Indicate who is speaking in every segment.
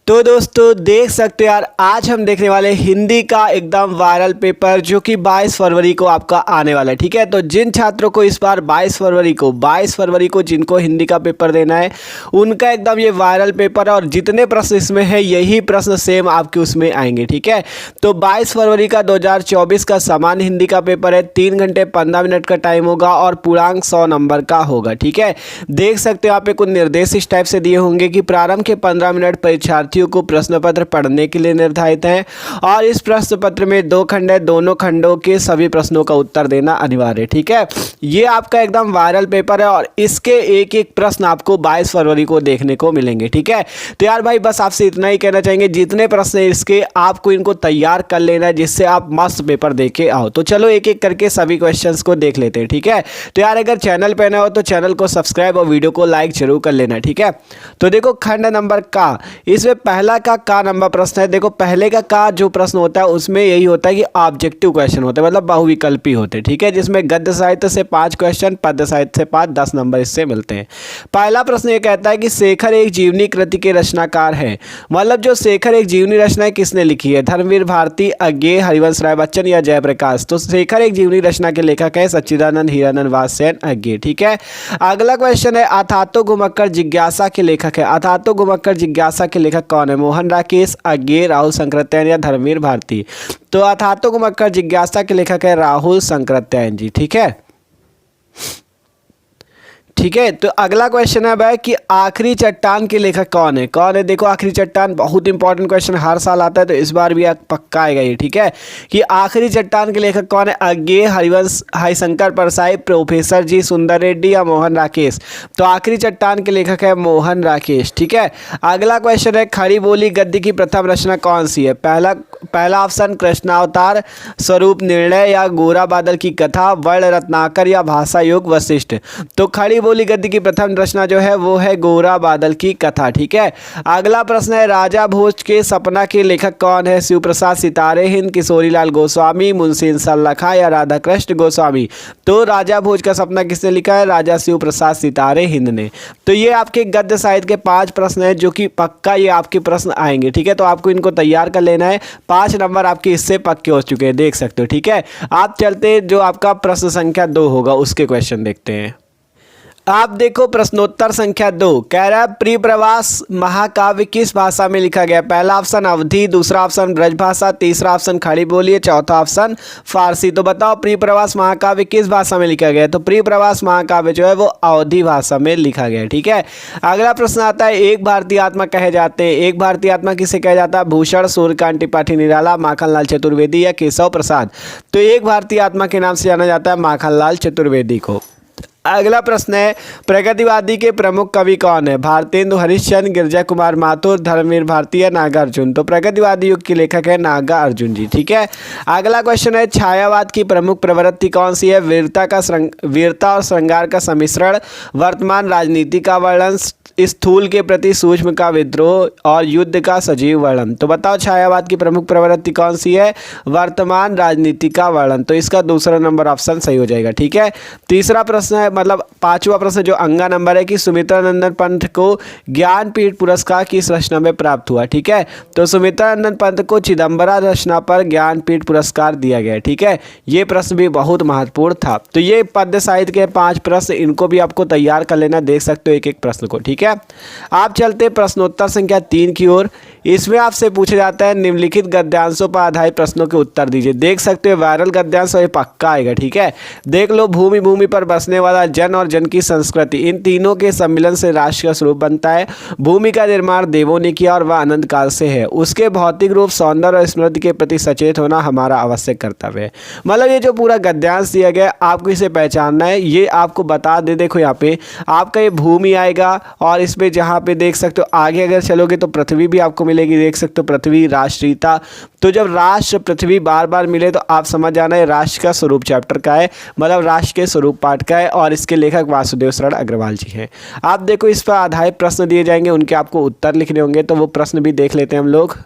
Speaker 1: तो दोस्तों देख सकते हो यार, आज हम देखने वाले हिंदी का एकदम वायरल पेपर जो कि 22 फरवरी को आपका आने वाला है। ठीक है, तो जिन छात्रों को इस बार 22 फरवरी को जिनको हिंदी का पेपर देना है उनका एकदम ये वायरल पेपर है और जितने प्रश्न इसमें है यही प्रश्न सेम आपके उसमें आएंगे। ठीक है, तो 22 फरवरी का 2024 का सामान्य हिंदी का पेपर है। 3 घंटे 15 मिनट का टाइम होगा और पूर्णांक 100 नंबर का होगा। ठीक है, देख सकते हो यहाँ पे कुछ निर्देश इस टाइप से दिए होंगे कि प्रारंभ के 15 मिनट परीक्षार्थी को प्रश्न पत्र पढ़ने के लिए निर्धारित है और इस प्रश्न पत्र में 2 खंड है, दोनों खंडों के सभी प्रश्नों का उत्तर देना अनिवार्य है। ठीक है, ये आपका एकदम वायरल पेपर है और इसके एक एक प्रश्न आपको 22 फरवरी को देखने को मिलेंगे। ठीक है, तो यार भाई बस आपसे इतना ही कहना चाहेंगे, जितने प्रश्न है इसके आपको इनको तैयार कर लेना है जिससे आप मस्त पेपर दे के आओ। तो चलो एक एक करके सभी क्वेश्चंस को देख लेते हैं। ठीक है, तो यार अगर चैनल पे नए हो तो चैनल को सब्सक्राइब और वीडियो को लाइक जरूर कर लेना। ठीक है, तो देखो खंड नंबर का, इसमें पहला का नंबर प्रश्न है। देखो पहले का जो प्रश्न होता है उसमें यही होता है कि ऑब्जेक्टिव क्वेश्चन होते हैं, मतलब बहुविकल्पी होते हैं। ठीक है, जिसमें गद्य साहित्य से 5 क्वेश्चन, पद्य साहित्य से 5, 10 नंबर इससे मिलते हैं। पहला प्रश्न ये कहता है कि शेखर एक जीवनी कृति के रचनाकार है, मतलब जो शेखर एक जीवनी रचना है किसने लिखी है? धर्मवीर भारती, अज्ञेय, हरिवंश राय बच्चन या जयप्रकाश? तो शेखर एक जीवनी रचना के लेखक है सच्चिदानंद हीरानंद वात्स्ययन अज्ञेय। ठीक है, अगला क्वेश्चन है अथातो घुमक्कर जिज्ञासा के लेखक है। अथातो घुमक्कर जिज्ञासा के लेखक कौन है? मोहन राकेश, अज्ञेय, राहुल शंकरत्यायन या धर्मवीर भारती? तो अथातो घुमक्कर जिज्ञासा के लेखक है राहुल शंकरत्यायन जी। ठीक है, ठीक है, तो अगला क्वेश्चन है भाई कि आखिरी चट्टान के लेखक कौन है? कौन है? देखो आखिरी चट्टान बहुत इंपॉर्टेंट क्वेश्चन, हर साल आता है तो इस बार भी पक्का आएगा ये। ठीक है, कि आखिरी चट्टान के लेखक कौन है? अज्ञेय, हरिवंश, हरिशंकर परसाई, प्रोफेसर जी सुंदर रेड्डी या मोहन राकेश? तो आखिरी चट्टान के लेखक है मोहन राकेश। ठीक है, अगला क्वेश्चन है खड़ी बोली गद्य की प्रथम रचना कौन सी है? पहला ऑप्शन कृष्णावतार, स्वरूप निर्णय या गोरा बादल की कथा, वर्ण रत्नाकर या भाषा योग वशिष्ठ? तो खड़ी बोली गद्य की प्रथम रचना जो है वो है गोरा बादल की कथा। ठीक है, अगला प्रश्न है राजा भोज के सपना के लेखक कौन है? शिव प्रसाद सितारे हिंद, किशोरीलाल गोस्वामी, मुंशी इंसान या राधा कृष्ण गोस्वामी? तो राजा भोज का सपना किसने लिखा है? राजा शिव प्रसाद सितारे हिंद ने। तो ये आपके गद्य साहित्य के 5 प्रश्न हैं जो कि पक्का ये आपके प्रश्न आएंगे। ठीक है, तो आपको इनको तैयार कर लेना है। 5 नंबर आपके इससे पक्के हो चुके हैं, देख सकते हो। ठीक है, आप चलते जो आपका प्रश्न संख्या 2 होगा उसके क्वेश्चन देखते हैं। आप देखो प्रश्नोत्तर संख्या 2 कह रहा है प्रियप्रवास महाकाव्य किस भाषा में लिखा गया? पहला ऑप्शन अवधी, दूसरा ऑप्शन ब्रजभाषा, तीसरा ऑप्शन खड़ी बोली, चौथा ऑप्शन फारसी? तो बताओ प्रियप्रवास महाकाव्य किस भाषा में लिखा गया? तो प्रियप्रवास महाकाव्य जो है वो अवधी भाषा में लिखा गया है। ठीक है, अगला प्रश्न आता है एक भारतीय आत्मा कहे जाते हैं। एक भारतीय आत्मा किसे कहा जाता है? भूषण, सूर्यकांत त्रिपाठी निराला, माखनलाल चतुर्वेदी या केशव प्रसाद? तो एक भारतीय आत्मा के नाम से जाना जाता है माखनलाल चतुर्वेदी को। अगला प्रश्न है प्रगतिवादी के प्रमुख कवि कौन है? भारतेंदु हरिश्चंद्र, गिरिजा कुमार माथुर, धर्मवीर भारती या नागार्जुन? तो प्रगतिवादी युग के लेखक है नागार्जुन जी। ठीक है, अगला क्वेश्चन है छायावाद की प्रमुख प्रवृत्ति कौन सी है? वीरता और श्रृंगार का सम्मिश्रण, वर्तमान राजनीति का वर्णन, स्थूल के प्रति सूक्ष्म का विद्रोह और युद्ध का सजीव वर्णन? तो बताओ छायावाद की प्रमुख प्रवृत्ति कौन सी है? वर्तमान राजनीति का वर्णन। तो इसका दूसरा नंबर ऑप्शन सही हो जाएगा। ठीक है, तीसरा प्रश्न है, मतलब 5वां प्रश्न जो अंगा नंबर है कि सुमित्रानंदन पंत को ज्ञानपीठ पुरस्कार किस रचना में प्राप्त हुआ? ठीक है, तो सुमित्रानंदन पंत को चिदम्बरा रचना पर ज्ञानपीठ पुरस्कार दिया गया। ठीक है, ये प्रश्न भी बहुत महत्वपूर्ण था। तो ये पद्य साहित्य के 5 प्रश्न, इनको भी आपको तैयार कर लेना, देख सकते हो एक एक प्रश्न को। ठीक है, आप चलते प्रश्नोत्तर संख्या 3 की ओर। इसमें आपसे पूछा जाता है निम्नलिखित गद्यांशों पर आधारित प्रश्नों के उत्तर दीजिए। देख सकते हो वायरल गद्यांश ये पक्का आएगा। ठीक है, देख लो भूमि, भूमि पर बसने वाला जन और जन की संस्कृति, इन तीनों के सम्मिलन से राष्ट्र का स्वरूप बनता है। भूमि का निर्माण देवों ने किया और वह अनंत काल से है। उसके भौतिक रूप, सौंदर्य और स्मृति के प्रति सचेत होना हमारा आवश्यक कर्तव्य है। मतलब ये जो पूरा गद्यांश दिया गया आपको इसे पहचानना है, ये आपको बता दे। देखो यहाँ पे आपका ये भूमि आएगा और इसमें जहाँ पे देख सकते हो आगे अगर चलोगे तो पृथ्वी भी आपको मिलेगी। देख सकते हो पृथ्वी, राष्ट्रीयता। तो जब राष्ट्र पृथ्वी बार बार मिले तो आप समझ जाना है राष्ट्र का स्वरूप चैप्टर का है, मतलब राष्ट्र के स्वरूप पाठ का है और इसके लेखक वासुदेव शरण अग्रवाल जी हैं। आप देखो इस पर आधारित प्रश्न दिए जाएंगे, उनके आपको उत्तर लिखने होंगे, तो वो प्रश्न भी देख लेते हैं हम लोग।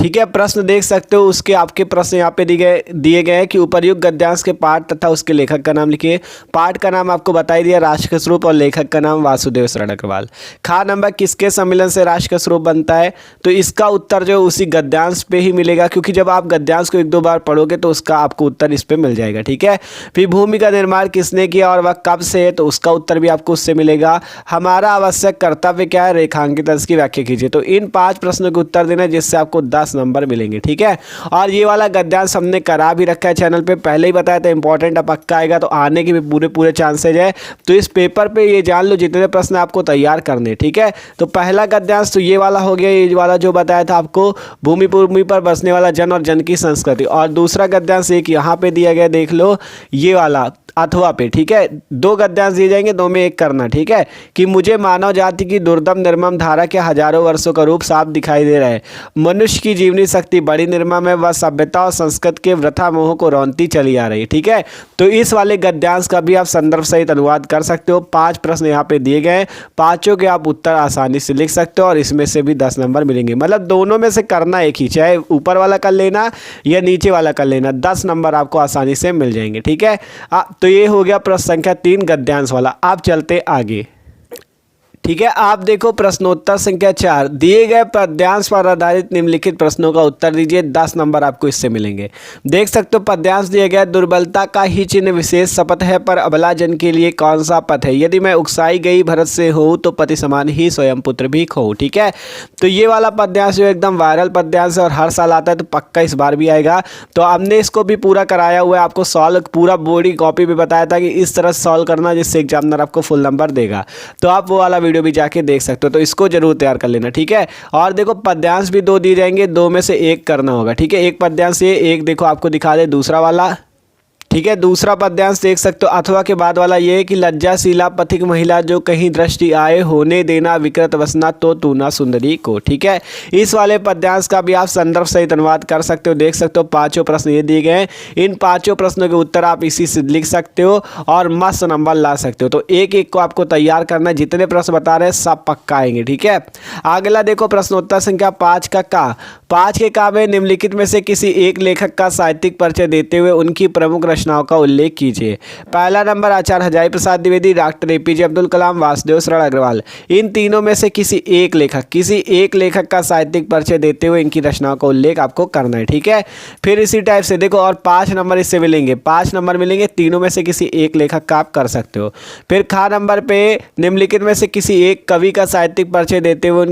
Speaker 1: ठीक है, प्रश्न देख सकते हो। उसके आपके प्रश्न यहाँ पे दिए गए हैं कि उपर्युक्त गद्यांश के पाठ तथा उसके लेखक का नाम लिखिए। पाठ का नाम आपको बता ही दिया, राष्ट्र का स्वरूप, और लेखक का नाम वासुदेव शरण अग्रवाल। खा नंबर, किसके सम्मिलन से राष्ट्र का स्वरूप बनता है? तो इसका उत्तर जो उसी गद्यांश पे ही मिलेगा, क्योंकि जब आप गद्यांश को 1-2 बार पढ़ोगे तो उसका आपको उत्तर इस पे मिल जाएगा। ठीक है, फिर भूमि का निर्माण किसने किया और वह कब से है? तो उसका उत्तर भी आपको उससे मिलेगा। हमारा आवश्यक कर्तव्य क्या है? रेखांकित अंश की व्याख्या कीजिए। तो इन 5 प्रश्नों के उत्तर देना, जिससे आपको 10 नंबर मिलेंगे। ठीक है, और ये वाला गद्यांश हमने करा भी रखा है चैनल पे, पहले ही बताया था, इंपॉर्टेंट है, पक्का आएगा, तो आने के भी पूरे चांसेज है। तो इस पेपर पे ये जान लो जितने प्रश्न आपको तैयार करने। ठीक है, तो पहला गद्यांश तो ये वाला हो गया, ये वाला जो बताया था आपको, भूमि पर बसने वाला जन और जन की संस्कृति। और दूसरा गद्यांश एक यहाँ पे दिया गया, देख लो, ये वाला अथवा पे। ठीक है, 2 गद्यांश दिए जाएंगे, 2 में एक करना। ठीक है, कि मुझे मानव जाति की दुर्दम निर्मम धारा के हजारों वर्षों का रूप साफ दिखाई दे रहा है। मनुष्य की जीवनी शक्ति बड़ी निर्मम है, वह सभ्यता और संस्कृत के वृथा मोह को रौंदती चली आ रही है। ठीक है, तो इस वाले गद्यांश का भी आप संदर्भ सहित अनुवाद कर सकते हो। 5 प्रश्न यहाँ पे दिए गए हैं, 5 के आप उत्तर आसानी से लिख सकते हो, और इसमें से भी 10 नंबर मिलेंगे। मतलब दोनों में से करना एक ही, चाहे ऊपर वाला कर लेना या नीचे वाला कर लेना, 10 नंबर आपको आसानी से मिल जाएंगे। ठीक है, तो ये हो गया प्रश्न संख्या 3 गद्यांश वाला। आप चलते आगे। ठीक है, आप देखो प्रश्नोत्तर संख्या 4, दिए गए पद्यांश पर आधारित निम्नलिखित प्रश्नों का उत्तर दीजिए। 10 नंबर आपको इससे मिलेंगे। देख सकते हो पद्यांश दिया गया, दुर्बलता का ही चिन्ह विशेष शपथ है, पर अबला जन के लिए कौन सा पथ है? यदि मैं उकसाई गई भरत से हो, तो पति समान ही स्वयं पुत्र भी खो। ठीक है, तो ये वाला पद्यांश जो एकदम वायरल पद्यांश है और हर साल आता है, तो पक्का इस बार भी आएगा। तो हमने इसको भी पूरा कराया हुआ है, आपको सॉल्व पूरा बोर्ड की कॉपी भी बताया था कि इस तरह सॉल्व करना, जिससे एग्जामिनर आपको फुल नंबर देगा। तो आप वो वाला भी जाके देख सकते हो, तो इसको जरूर तैयार कर लेना। ठीक है, और देखो पद्यांश भी 2 दिए जाएंगे, 2 में से एक करना होगा। ठीक है, एक पद्यांश ये, एक देखो आपको दिखा दे दूसरा वाला। ठीक है, दूसरा पद्यांश देख सकते हो, अथवा के बाद वाला ये है कि लज्जाशीला पथिक महिला जो कहीं दृष्टि आए, होने देना विकृत वसना तो तू ना सुंदरी को। ठीक है, इस वाले पद्यांश का भी आप संदर्भ सहित अनुवाद कर सकते हो। देख सकते हो 5 प्रश्न ये दिए गए हैं, इन 5 प्रश्नों के उत्तर आप इसी से लिख सकते हो और मस्त नंबर ला सकते हो। तो एक को आपको तैयार करना है, जितने प्रश्न बता रहे हैं सब पक्का आएंगे। ठीक है, अगला देखो प्रश्नोत्तर संख्या 5 का का 5 के का में निम्नलिखित में से किसी एक लेखक का साहित्यिक परिचय देते हुए उनकी प्रमुख रचनाओं का उल्लेख कीजिए। पहला नंबर आचार्य हजारी प्रसाद द्विवेदी, डॉक्टर APJ अब्दुल कलाम, वासुदेव शरण अग्रवाल। इन तीनों में से किसी एक लेखक का साहित्यिक परिचय देते हुए इनकी रचनाओं का उल्लेख आपको करना है। ठीक है, फिर इसी टाइप से देखो और 5 नंबर इससे मिलेंगे, 5 नंबर मिलेंगे, तीनों में से किसी एक लेखक का आप कर सकते हो। फिर खा नंबर पे निम्नलिखित में से किसी एक कवि का साहित्यिक परिचय देते हुए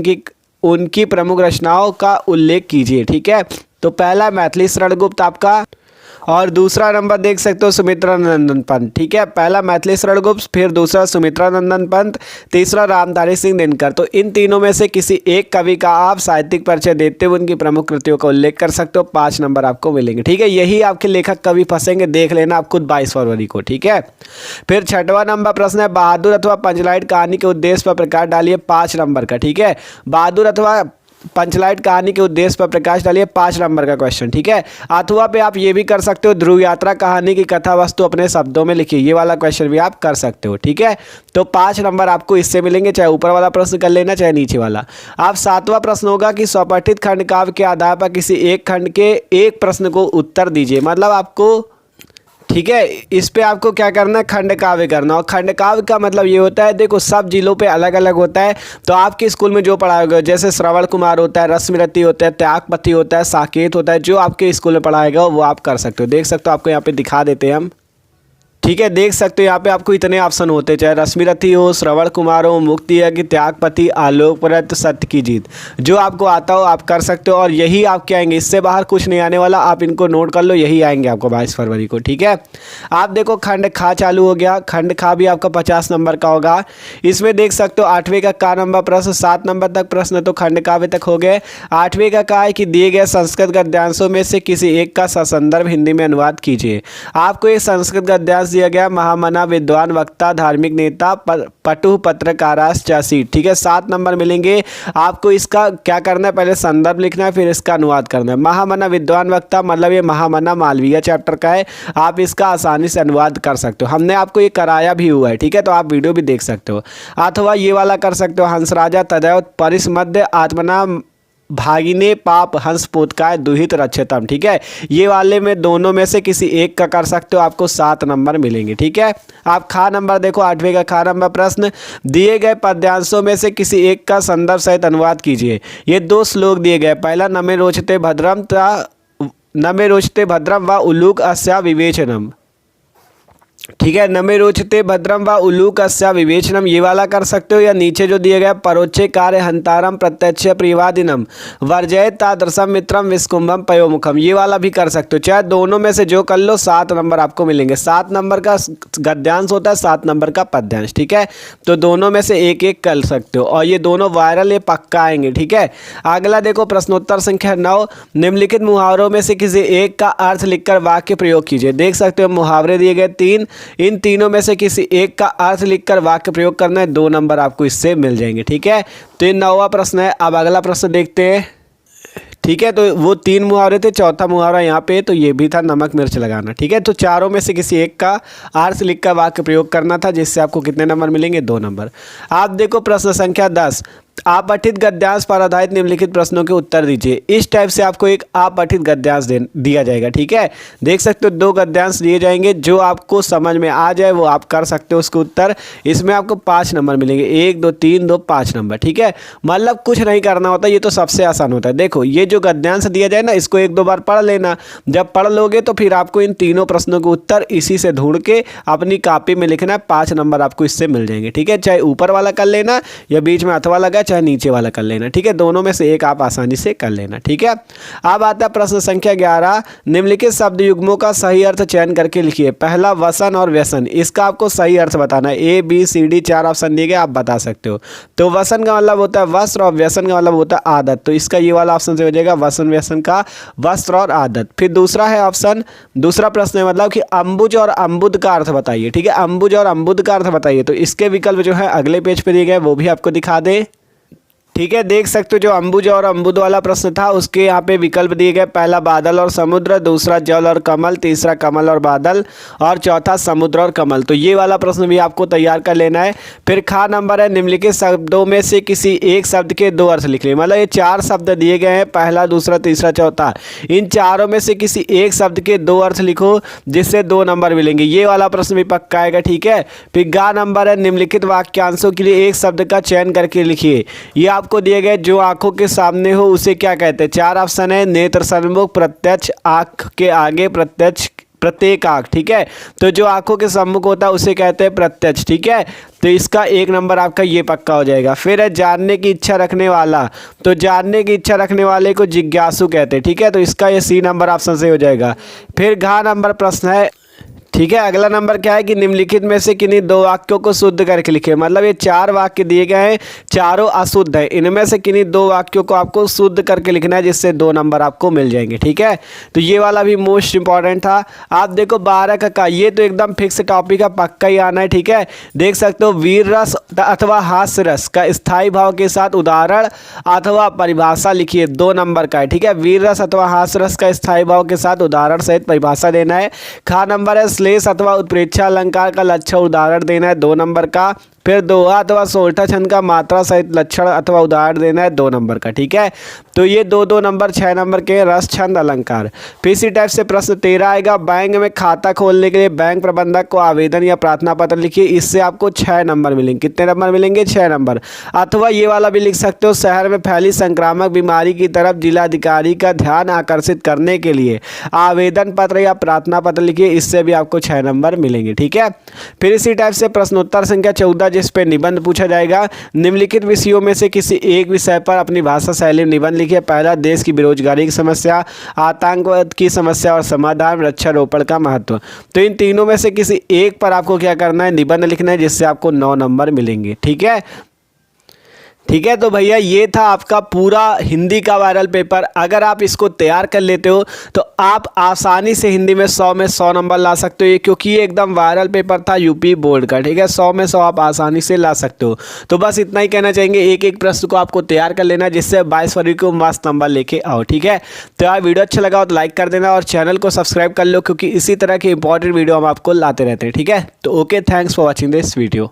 Speaker 1: उनकी प्रमुख रचनाओं का उल्लेख कीजिए। ठीक है, तो पहला मैथिली शरण गुप्त आपका, और दूसरा नंबर देख सकते हो सुमित्रा नंदन पंत। ठीक है, पहला मैथिली शरण गुप्त, फिर दूसरा सुमित्रा नंदन पंत, तीसरा रामधारी सिंह दिनकर। तो इन तीनों में से किसी एक कवि का आप साहित्यिक परिचय देते हुए उनकी प्रमुख कृतियों का उल्लेख कर सकते हो, 5 नंबर आपको मिलेंगे। ठीक है, यही आपके लेखक कवि फंसेंगे, देख लेना आप खुद 22 फरवरी को। ठीक है, फिर 6वां नंबर प्रश्न है, बहादुर अथवा पंचलाइट कहानी के उद्देश्य पर प्रकाश डालिए, 5 नंबर का। ठीक है, बहादुर अथवा पंचलाइट कहानी के उद्देश्य पर प्रकाश डालिए, 5 नंबर का क्वेश्चन। ठीक है, अथवा पे आप ये भी कर सकते हो, ध्रुव यात्रा कहानी की कथा वस्तु अपने शब्दों में लिखिए, ये वाला क्वेश्चन भी आप कर सकते हो। ठीक है, तो 5 नंबर आपको इससे मिलेंगे, चाहे ऊपर वाला प्रश्न कर लेना चाहे नीचे वाला। अब 7वां प्रश्न होगा कि स्वपठित खंड काव्य के आधार पर किसी एक खंड के एक प्रश्न को उत्तर दीजिए। मतलब आपको, ठीक है, इस पे आपको क्या करना है, खंड काव्य करना। और खंड काव्य का मतलब ये होता है, देखो सब जिलों पे अलग अलग होता है। तो आपके स्कूल में जो पढ़ाया गया, जैसे श्रवण कुमार होता है, रश्मिरति होता है, त्यागपति होता है, साकेत होता है, जो आपके स्कूल में पढ़ाएगा वो आप कर सकते हो। देख सकते हो, आपको यहाँ पे दिखा देते हैं हम। ठीक है, देख सकते हो यहाँ पे आपको इतने ऑप्शन होते, चाहे रश्मिरथी हो, श्रवण कुमार हो, मुक्ति यज्ञ, त्यागपति, आलोकव्रत, सत्य की जीत, जो आपको आता हो आप कर सकते हो। और यही आपके आएंगे, इससे बाहर कुछ नहीं आने वाला, आप इनको नोट कर लो, यही आएंगे आपको 22 फरवरी को। ठीक है, आप देखो खंड खा चालू हो गया, खंड खा भी आपका 50 नंबर का होगा। इसमें देख सकते हो 8वें का नंबर प्रश्न, 7 नंबर तक प्रश्न तो खंड काव्य तक हो गए। 8वें का है कि दिए गए संस्कृत गद्यांशों में से किसी एक का ससंदर्भ हिंदी में अनुवाद कीजिए। आपको एक संस्कृत गद्यांश दिया गया, महामना, विद्वान, वक्ता, धार्मिक नेता, पटु, पत्रकारास, चासी। ठीक है, 7 नंबर मिलेंगे। आपको इसका क्या करना है, पहले संदर्भ लिखना है, फिर इसका अनुवाद करना है। महामना, विद्वान, वक्ता, मतलब ये महामना मालवीय चैप्टर का है, आप इसका आसानी से अनुवाद कर सकते हो, हमने आपको ये कराया भी हुआ है। ठीक है, तो आप वीडियो भी देख सकते हो। अथवा ये वाला कर सकते हो, हंस राजा तदैव परिसमध्य आत्मना भागिने पाप हंस पोतकाय दुहित रक्षतम। ठीक है, ये वाले में दोनों में से किसी एक का कर सकते हो, आपको 7 नंबर मिलेंगे। ठीक है, आप खा नंबर देखो, 8वें का खा नंबर प्रश्न, दिए गए पद्यांशों में से किसी एक का संदर्भ सहित अनुवाद कीजिए। ये 2 श्लोक दिए गए, पहला न मे रोचते भद्रम व उलूक अस्या विवेचनम। ठीक है, न मे रोचते भद्रम व उलूक अस्या विवेचनम, ये वाला कर सकते हो, या नीचे जो दिए गया परोक्षे कार्य हंतारम प्रत्यक्ष प्रियवादिनम वर्जयत तादृशम मित्रम विस्कुंभम पयोमुखम, ये वाला भी कर सकते हो। चाहे दोनों में से जो कर लो 7 नंबर आपको मिलेंगे। 7 नंबर का गद्यांश होता है, 7 नंबर का पद्यांश। ठीक है, तो दोनों में से एक एक कर सकते हो, और ये दोनों वायरल, ये पक्का आएंगे। ठीक है, अगला देखो प्रश्नोत्तर संख्या 9, निम्नलिखित मुहावरों में से किसी एक का अर्थ लिखकर वाक्य प्रयोग कीजिए। देख सकते हो मुहावरे दिए गए 3, इन तीनों में से किसी एक का अर्थ लिखकर वाक्य प्रयोग करना है, 2 नंबर आपको इससे मिल जाएंगे। ठीक है, तो ये 9वां प्रश्न है। अब अगला प्रश्न देखते हैं। ठीक है, तो वो 3 मुहावरे थे, चौथा मुहावरा यहाँ पे, तो ये भी था नमक मिर्च लगाना। ठीक है, तो चारों में से किसी एक का अर्थ लिखकर वाक्य प्रयोग करना था, जिससे आपको कितने नंबर मिलेंगे, 2 नंबर। आप देखो प्रश्न संख्या 10, अपठित गद्यांश पर आधारित निम्नलिखित प्रश्नों के उत्तर दीजिए। इस टाइप से आपको एक अपठित गद्यांश दिया जाएगा। ठीक है, देख सकते हो 2 गद्यांश दिए जाएंगे, जो आपको समझ में आ जाए वो आप कर सकते हो उसके उत्तर। इसमें आपको 5 नंबर मिलेंगे, 1 2 3 2 5 नंबर। ठीक है, मतलब कुछ नहीं करना होता, ये तो सबसे आसान होता है। देखो ये जो गद्यांश दिया जाए ना, इसको 1-2 बार पढ़ लेना। जब पढ़ लोगे तो फिर आपको इन तीनों प्रश्नों के उत्तर इसी से ढूंढ के अपनी कॉपी में लिखना है, 5 नंबर आपको इससे मिल जाएंगे। ठीक है, चाहे ऊपर वाला कर लेना या बीच में अथवा लगा, चाहे नीचे वाला कर लेना। ठीक है, दोनों में से एक आप आसानी से कर लेना। ठीक है, अब आता है प्रश्न संख्या 11, निम्नलिखित शब्द युग्मों का सही अर्थ चयन करके लिखिए। पहला वसन और व्यसन, इसका आपको सही अर्थ बताना है। A B C D 4 option दिए गए, आप बता सकते हो। तो वसन का मतलब होता है वस्त्र और व्यसन का मतलब होता है आदत, तो इसका ये वाला ऑप्शन से हो जाएगा वसन व्यसन का वस्त्र और आदत। फिर दूसरा है ऑप्शन, दूसरा प्रश्न है मतलब कि अंबुज और अंबुद का अर्थ बताइए। ठीक है, अंबुज और अंबुद का अर्थ बताइए, तो इसके विकल्प जो है अगले पेज पे दिए गए, वो भी आपको दिखा दे। ठीक है, देख सकते हो जो अंबुज और अंबुद वाला प्रश्न था उसके यहाँ पे विकल्प दिए गए, पहला बादल और समुद्र, दूसरा जल और कमल, तीसरा कमल और बादल, और चौथा समुद्र और कमल। तो ये वाला प्रश्न भी आपको तैयार कर लेना है। फिर खा नंबर है, निम्नलिखित शब्दों में से किसी एक शब्द के 2 अर्थ लिख लें। मतलब ये 4 शब्द दिए गए हैं, पहला दूसरा तीसरा चौथा, इन चारों में से किसी एक शब्द के 2 अर्थ लिखो, जिससे 2 नंबर मिलेंगे। ये वाला प्रश्न भी पक्का आएगा। ठीक है, फिर गा नंबर है, निम्नलिखित वाक्यांशों के लिए एक शब्द का चयन करके लिखिए। ये आपको दिए गए, जो आंखों के सामने हो उसे क्या कहते हैं। 4 ऑप्शन है, नेत्र सन्मुख, प्रत्यक्ष, आंख के आगे, प्रत्यक्ष, प्रत्येक आंख। ठीक है, तो जो आंखों के सम्मुख होता है उसे कहते हैं प्रत्यक्ष। ठीक है, तो इसका 1 नंबर आपका ये पक्का हो जाएगा। फिर है जानने की इच्छा रखने वाला, तो जानने की इच्छा रखने वाले को जिज्ञासु कहते हैं। ठीक है, तो इसका ये C नंबर ऑप्शन से हो जाएगा। फिर घ नंबर प्रश्न है। ठीक है, अगला नंबर क्या है कि निम्नलिखित में से किन्हीं 2 वाक्यों को शुद्ध करके लिखे। मतलब ये 4 वाक्य दिए गए हैं, चारों अशुद्ध हैं, इनमें से किन्हीं 2 वाक्यों को आपको शुद्ध करके लिखना है, जिससे 2 नंबर आपको मिल जाएंगे। ठीक है, तो ये वाला भी मोस्ट इंपॉर्टेंट था। आप देखो 12 का ये तो एकदम फिक्स टॉपिक का पक्का ही आना है। ठीक है, देख सकते हो वीर रस अथवा हास्य रस का स्थायी भाव के साथ उदाहरण अथवा परिभाषा लिखिए, 2 नंबर का है। ठीक है, वीर रस अथवा हास्य रस का स्थायी भाव के साथ उदाहरण सहित परिभाषा देना है। खा नंबर है, श्लेष अथवा उत्प्रेक्षा अलंकार का लक्षण उदाहरण देना है, 2 नंबर का। फिर दोहा अथवा सोलठा छंद का मात्रा सहित लक्षण अथवा उदाहरण देना है, 2 नंबर का। ठीक है, तो ये 2 नंबर 6 नंबर के रस छंद अलंकार। फिर इसी टाइप से प्रश्न 13 आएगा, बैंक में खाता खोलने के लिए बैंक प्रबंधक को आवेदन या प्रार्थना पत्र लिखिए। इससे आपको 6 नंबर मिलेंगे। कितने नंबर मिलेंगे? 6 नंबर। अथवा ये वाला भी लिख सकते हो, शहर में फैली संक्रामक बीमारी की तरफ जिलाधिकारी का ध्यान आकर्षित करने के लिए आवेदन पत्र या प्रार्थना पत्र लिखिए। इससे भी आपको 6 नंबर मिलेंगे। ठीक है, फिर इसी टाइप से प्रश्नोत्तर संख्या 14 जिस पे निबंध पूछा जाएगा, निम्नलिखित विषयों में से किसी एक विषय पर अपनी भाषा शैली में निबंध लिखिए। पहला, देश की बेरोजगारी की समस्या, आतंकवाद की समस्या और समाधान, वृक्षारोपण का महत्व। तो इन तीनों में से किसी एक पर आपको क्या करना है? निबंध लिखना है, जिससे आपको 9 नंबर मिलेंगे। ठीक है, ठीक है, तो भैया ये था आपका पूरा हिंदी का वायरल पेपर। अगर आप इसको तैयार कर लेते हो तो आप आसानी से हिंदी में 100 में 100 नंबर ला सकते हो, ये क्योंकि ये एकदम वायरल पेपर था यूपी बोर्ड का। ठीक है, 100 में 100 आप आसानी से ला सकते हो। तो बस इतना ही कहना चाहेंगे, एक एक प्रश्न को आपको तैयार कर लेना, जिससे 22 फरवरी को मस्त नंबर लेके आओ। ठीक है, तो यार वीडियो अच्छा लगा तो लाइक कर देना और चैनल को सब्सक्राइब कर लो, क्योंकि इसी तरह के इंपॉर्टेंट वीडियो हम आपको लाते रहते हैं। ठीक है, तो okay, thanks for watching this video.